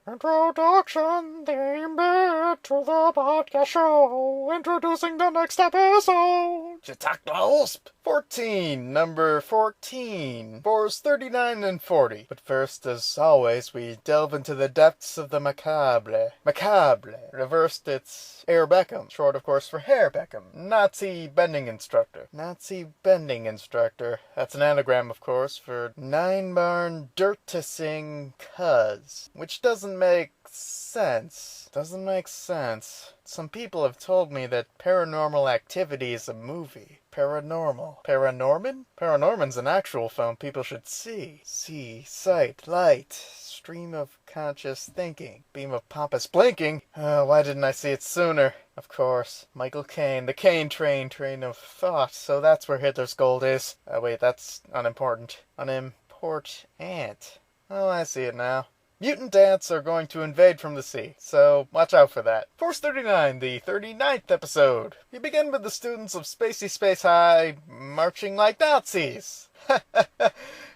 Introduction, the embed to the podcast show. Introducing the next episode. JTAKRAOSPE14, number 14, bores 39 and 40. But first, as always, we delve into the depths of the macabre. Macabre, reversed it's Air Beckham, short of course for Hair Beckham. Nazi bending instructor. Nazi bending instructor. That's an anagram, of course, for Nine Barn Dirt to Sing Cuz, which doesn't make sense. Doesn't make sense. Some people have told me that Paranormal Activity is a movie. Paranormal. Paranorman? Paranorman's an actual film people should see. See, sight, light, stream of conscious thinking, beam of pompous blinking. Why didn't I see it sooner? Of course, Michael Caine, the Caine train of thought. So that's where Hitler's gold is. Wait, that's unimportant. Unimportant. Oh, I see it now. Mutant ants are going to invade from the sea, so watch out for that. Force 39, the 39th episode. We begin with the students of Spacey Space High marching like Nazis.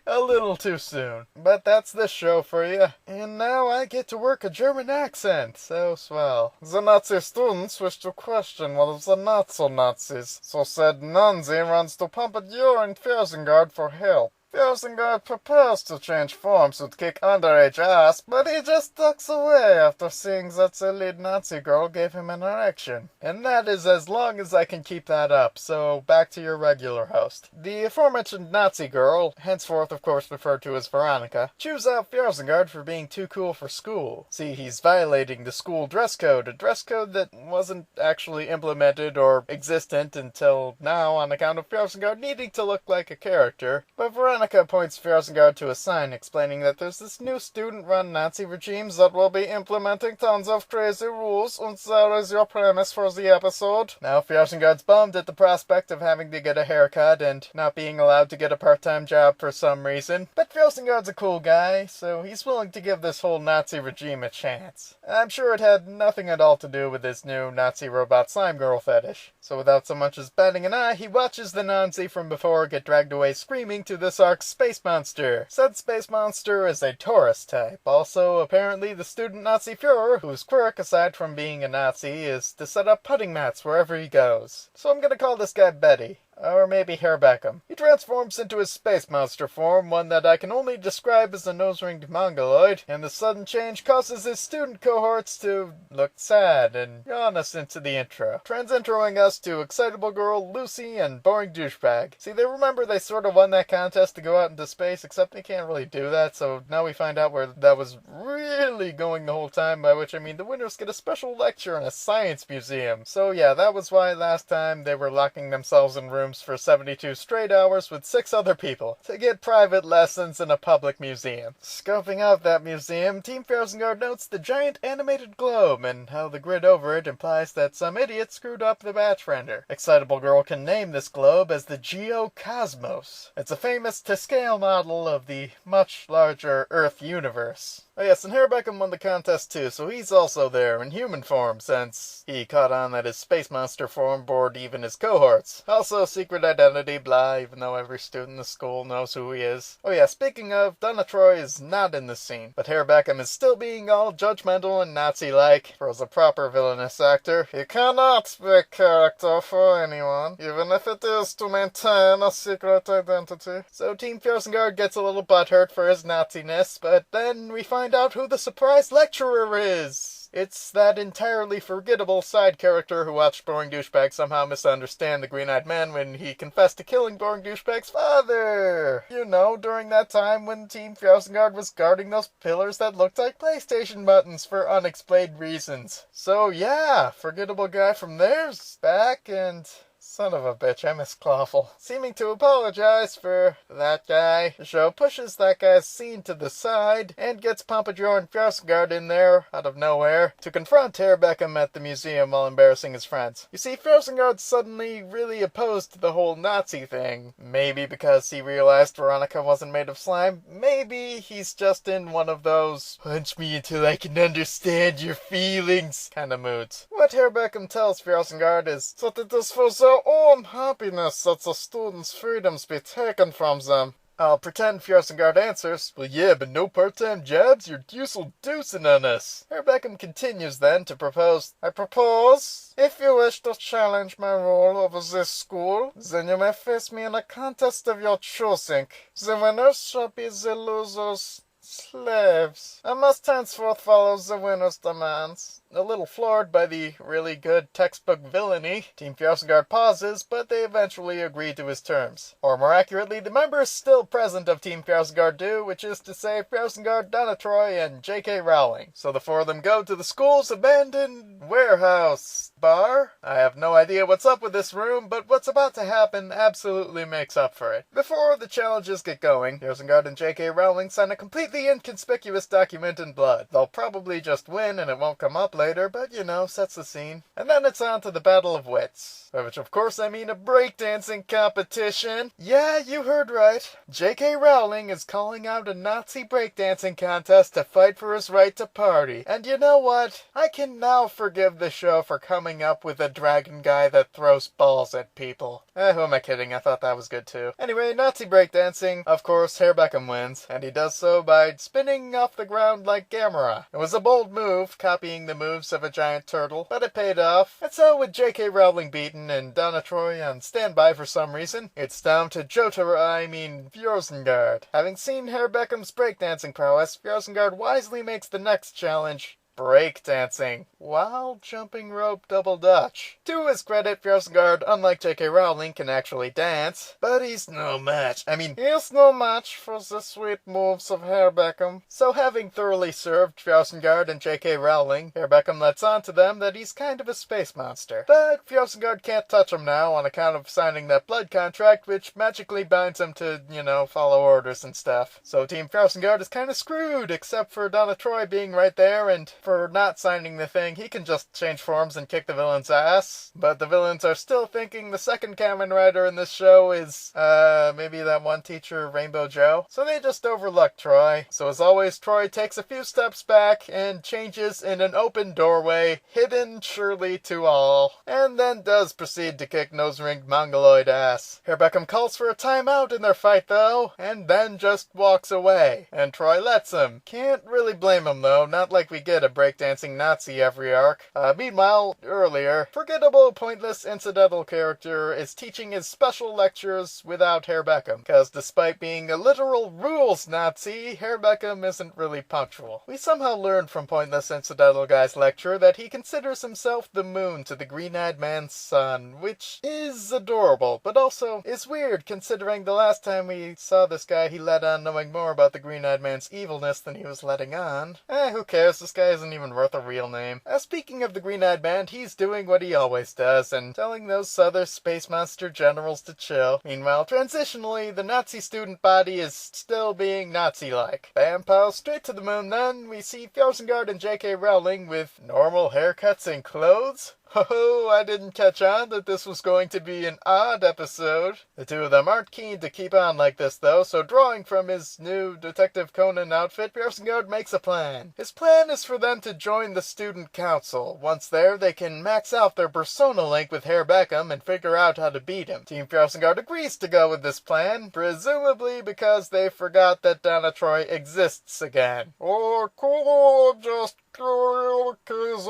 A little too soon, but that's this show for you. And now I get to work a German accent, so swell. The Nazi students wish to question one of the Nazi-Nazis, so said Nancy runs to Pompadour and Fersengard for help. Fersengard prepares to change forms and kick underage ass, but he just ducks away after seeing that the lead Nazi girl gave him an erection. And that is as long as I can keep that up, so back to your regular host. The aforementioned Nazi girl, henceforth of course referred to as Veronica, chews out Fersengard for being too cool for school. See, he's violating the school dress code, a dress code that wasn't actually implemented or existent until now on account of Fersengard needing to look like a character. But Veronica points Fersengard to a sign explaining that there's this new student-run Nazi regime that will be implementing tons of crazy rules, and there is your premise for the episode. Now Fersengard's bummed at the prospect of having to get a haircut and not being allowed to get a part-time job for some reason. But Fersengard's a cool guy, so he's willing to give this whole Nazi regime a chance. I'm sure it had nothing at all to do with his new Nazi robot slime girl fetish. So without so much as batting an eye, he watches the Nazi from before get dragged away screaming to this arc's space monster. Said space monster is a Taurus type. Also, apparently the student Nazi Fuhrer, whose quirk, aside from being a Nazi, is to set up putting mats wherever he goes. So I'm gonna call this guy Betty. Or maybe Hair Beckham. He transforms into his space monster form, one that I can only describe as a nose-ringed mongoloid, and the sudden change causes his student cohorts to look sad and yawn us into the intro. Trans-introing us to excitable girl Lucy and boring douchebag. See, they remember they sort of won that contest to go out into space, except they can't really do that, so now we find out where that was really going the whole time, by which I mean the winners get a special lecture in a science museum. So yeah, that was why last time they were locking themselves in rooms for 72 straight hours with 6 other people to get private lessons in a public museum. Scoping out that museum, Team Fersengard notes the giant animated globe and how the grid over it implies that some idiot screwed up the batch render. Excitable Girl can name this globe as the Geocosmos. It's a famous to-scale model of the much larger Earth universe. Oh yes, and Hair Beckham won the contest too, so he's also there in human form, since he caught on that his space monster form bored even his cohorts. Also, secret identity, blah, even though every student in the school knows who he is. Oh yeah, speaking of, Donna Troy is not in this scene, but Hair Beckham is still being all judgmental and Nazi-like. For as a proper villainous actor, he cannot be a character for anyone, even if it is to maintain a secret identity. So Team Fersengard gets a little butthurt for his Nazi-ness, but then we find out who the surprise lecturer is. It's that entirely forgettable side character who watched Boring Douchebag somehow misunderstand the Green-Eyed Man when he confessed to killing Boring Douchebag's father. You know, during that time when Team Fersengard was guarding those pillars that looked like PlayStation buttons for unexplained reasons. So yeah, forgettable guy from there's back and... Son of a bitch, I miss Clawful. Seeming to apologize for that guy. The show pushes that guy's scene to the side and gets Pompadour and Fersengard in there, out of nowhere, to confront Hair Beckham at the museum while embarrassing his friends. You see, Fersengard's suddenly really opposed to the whole Nazi thing. Maybe because he realized Veronica wasn't made of slime. Maybe he's just in one of those punch me until I can understand your feelings kind of moods. What Hair Beckham tells Fersengard is that it is for their own happiness that the students' freedoms be taken from them. I'll pretend Fjorsengard answers, "Well, yeah, but no part-time jobs? You're useful deucing on us." Herr Beckham continues then to propose, "I propose, if you wish to challenge my rule over this school, then you may face me in a contest of your choosing. The winners shall be the losers' slaves. I must henceforth follow the winner's demands." A little floored by the really good textbook villainy, Team Fjorsengard pauses, but they eventually agree to his terms. Or more accurately, the members still present of Team Fjorsengard do, which is to say Fjorsengard, Donna Troy, and J.K. Rowling. So the four of them go to the school's abandoned warehouse bar. I have no idea what's up with this room, but what's about to happen absolutely makes up for it. Before the challenges get going, Fjorsengard and J.K. Rowling sign a completely inconspicuous document in blood. They'll probably just win and it won't come up later, but you know, sets the scene. And then it's on to the Battle of Wits. By which of course I mean a breakdancing competition. Yeah, you heard right. J.K. Rowling is calling out a Nazi breakdancing contest to fight for his right to party. And you know what? I can now forgive the show for coming up with a dragon guy that throws balls at people. Who am I kidding? I thought that was good too. Anyway, Nazi breakdancing, of course, Herr Beckham wins, and he does so by spinning off the ground like Gamera. It was a bold move, copying the moves of a giant turtle, but it paid off. And so with J.K. Rowling beaten and Donna Troy on standby for some reason, it's down to Fjorsengard. Having seen Herr Beckham's breakdancing prowess, Fjorsengard wisely makes the next challenge breakdancing while jumping rope double dutch. To his credit, Fjorsengard, unlike J.K. Rowling, can actually dance, but he's no match. He's no match for the sweet moves of Herr Beckham. So having thoroughly served Fjorsengard and J.K. Rowling, Herr Beckham lets on to them that he's kind of a space monster. But Fjorsengard can't touch him now on account of signing that blood contract, which magically binds him to, follow orders and stuff. So Team Fjorsengard is kind of screwed, except for Donna Troy being right there, and for not signing the thing, he can just change forms and kick the villain's ass. But the villains are still thinking the second Kamen Rider in this show is, maybe that one teacher, Rainbow Joe. So they just overlook Troy. So as always, Troy takes a few steps back and changes in an open doorway, hidden surely to all. And then does proceed to kick nose-ringed mongoloid ass. Herr Beckham calls for a timeout in their fight though, and then just walks away. And Troy lets him. Can't really blame him though, not like we get a breakdancing Nazi every arc. Meanwhile, earlier, forgettable, pointless, incidental character is teaching his special lectures without Herr Beckham, because despite being a literal rules Nazi, Herr Beckham isn't really punctual. We somehow learned from pointless, incidental guy's lecture that he considers himself the moon to the green-eyed man's sun, which is adorable, but also is weird considering the last time we saw this guy he let on knowing more about the green-eyed man's evilness than he was letting on. Who cares? This guy isn't even worth a real name. Speaking of the green-eyed man, he's doing what he always does and telling those other space monster generals to chill. Meanwhile, transitionally, the Nazi student body is still being Nazi-like. Bam pow, straight to the moon then, we see Fjorsengard and J.K. Rowling with normal haircuts and clothes. Ho, I didn't catch on that this was going to be an odd episode. The two of them aren't keen to keep on like this though, so drawing from his new Detective Conan outfit, Fjorsengard makes a plan. His plan is for them to join the student council. Once there, they can max out their persona link with Herr Beckham and figure out how to beat him. Team Fjorsengard agrees to go with this plan, presumably because they forgot that Donna Troy exists again. Or could just because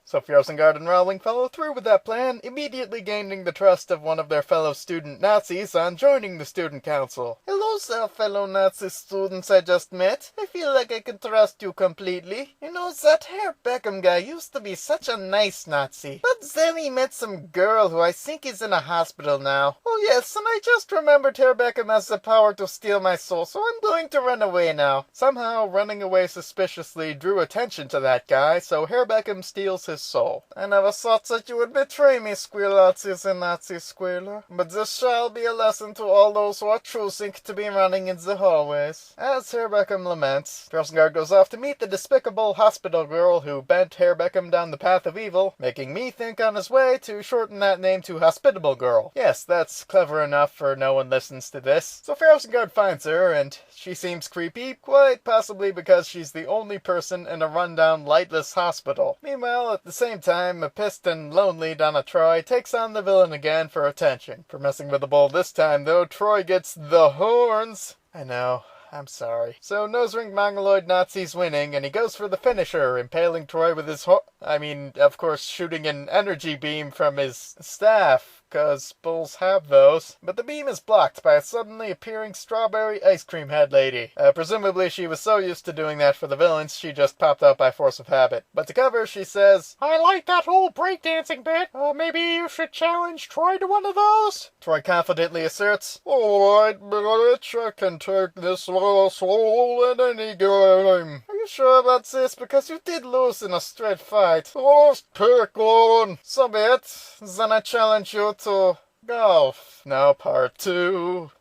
So Fjorsengard and Rowling follow through with that plan, immediately gaining the trust of one of their fellow student Nazis on joining the student council. Hello there, fellow Nazi students I just met. I feel like I can trust you completely. You know, that Herr Beckham guy used to be such a nice Nazi. But then he met some girl who I think is in a hospital now. Oh yes, and I just remembered Herr Beckham has the power to steal my soul, so I'm going to run away now. Somehow, running away suspiciously drew attention to that guy, so Herr Beckham steals his soul. I never thought that you would betray me, Squealazis and Nazi Squealer, but this shall be a lesson to all those who are choosing to be running in the hallways. As Herr Beckham laments, Fjorsengard goes off to meet the despicable hospital girl who bent Herr Beckham down the path of evil, making me think on his way to shorten that name to Hospitable Girl. Yes, that's clever enough for no one listens to this. So Fjorsengard finds her, and she seems creepy, quite possibly because she's the only person in a rundown, lightless hospital. Meanwhile, at the same time, pissed and lonely Donna Troy takes on the villain again for attention. For messing with the bull this time, though, Troy gets the horns. I know. I'm sorry. So Nose-Ring Mongoloid Nazi's winning, and he goes for the finisher, impaling Troy with his of course, shooting an energy beam from his staff, 'cause bulls have those. But the beam is blocked by a suddenly appearing strawberry ice cream head lady. Presumably she was so used to doing that for the villains, she just popped out by force of habit. But to cover, she says, I like that whole breakdancing bit. Maybe you should challenge Troy to one of those? Troy confidently asserts, Alright, bitch, I can take this little soul at any game. Are you sure about this? Because you did lose in a straight fight. Just pick one. So be it. Then I challenge you to golf. Now part 2.